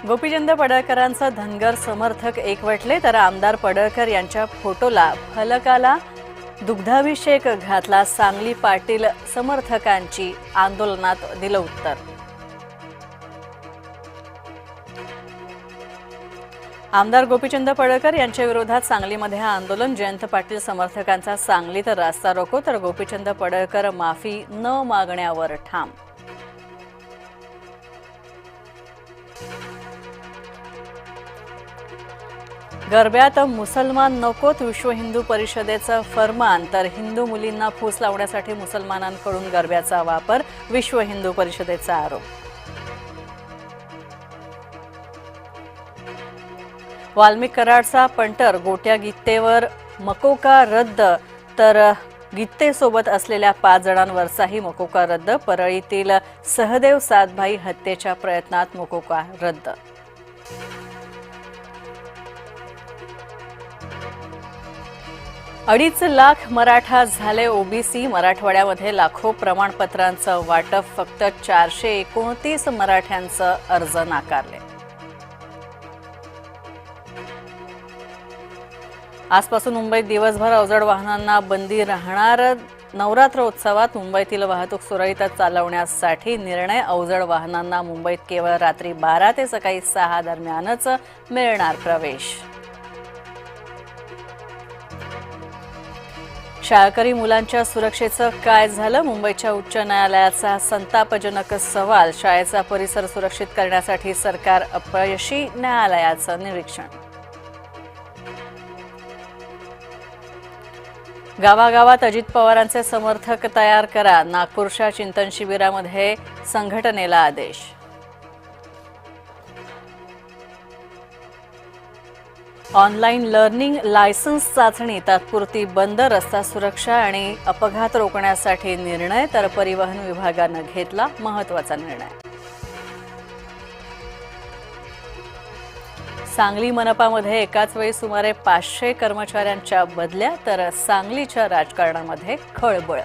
गोपीचंद पडळकरांचा धनगर समर्थक एकवटले तर आमदार पडळकर यांच्या फोटोला फलकाला दुग्धाभिषेक घातला। सांगली पाटील समर्थकांची आंदोलनात दिलं उत्तर। आमदार गोपीचंद पडळकर यांच्या विरोधात सांगलीमध्ये आंदोलन। जयंत पाटील समर्थकांचा सांगलीत रास्ता रोको तर गोपीचंद पडळकर माफी न मागण्यावर ठाम। गरब्यात मुसलमान नकोत विश्व हिंदू परिषदेचं फरमान तर हिंदू मुलींना फूस लावण्यासाठी मुसलमानांकडून गरब्याचा वापर विश्व हिंदू परिषदेचा आरोप। वाल्मिक कराडचा पंटर गोट्या गीतेवर मकोका रद्द तर गीतेसोबत असलेल्या 5 जणांवरचाही मकोका रद्द। परळीतील सहदेव सातभाई हत्येच्या प्रयत्नात मकोका रद्द। अडीच लाख मराठा झाले ओबीसी। मराठवाड्यामध्ये लाखो प्रमाणपत्रांचं वाटप, फक्त 429 मराठ्यांचं अर्ज नाकारले। आजपासून मुंबईत दिवसभर अवजड वाहनांना बंदी राहणार। नवरात्रोत्सवात मुंबईतील वाहतूक सुरळीत चालवण्यासाठी निर्णय। अवजड वाहनांना मुंबईत केवळ रात्री 12 ते सकाळी 6 दरम्यानच मिळणार प्रवेश। शाळकरी मुलांच्या सुरक्षेचं काय झालं? मुंबईच्या उच्च न्यायालयाचा संतापजनक सवाल। शाळेचा परिसर सुरक्षित करण्यासाठी सरकार अपयशी, न्यायालयाचं निरीक्षण। गावागावात अजित पवारांचे समर्थक तयार करा। नागपूरच्या चिंतन शिबिरामध्ये संघटनेला आदेश। ऑनलाईन लर्निंग लायसन्स चाचणी तात्पुरती बंद। रस्ता सुरक्षा आणि अपघात रोखण्यासाठी निर्णय तर परिवहन विभागानं घेतला महत्त्वाचा निर्णय। सांगली मनपामध्ये एकाच वेळी सुमारे 500 कर्मचाऱ्यांच्या बदल्या तर सांगलीच्या राजकारणामध्ये खळबळ।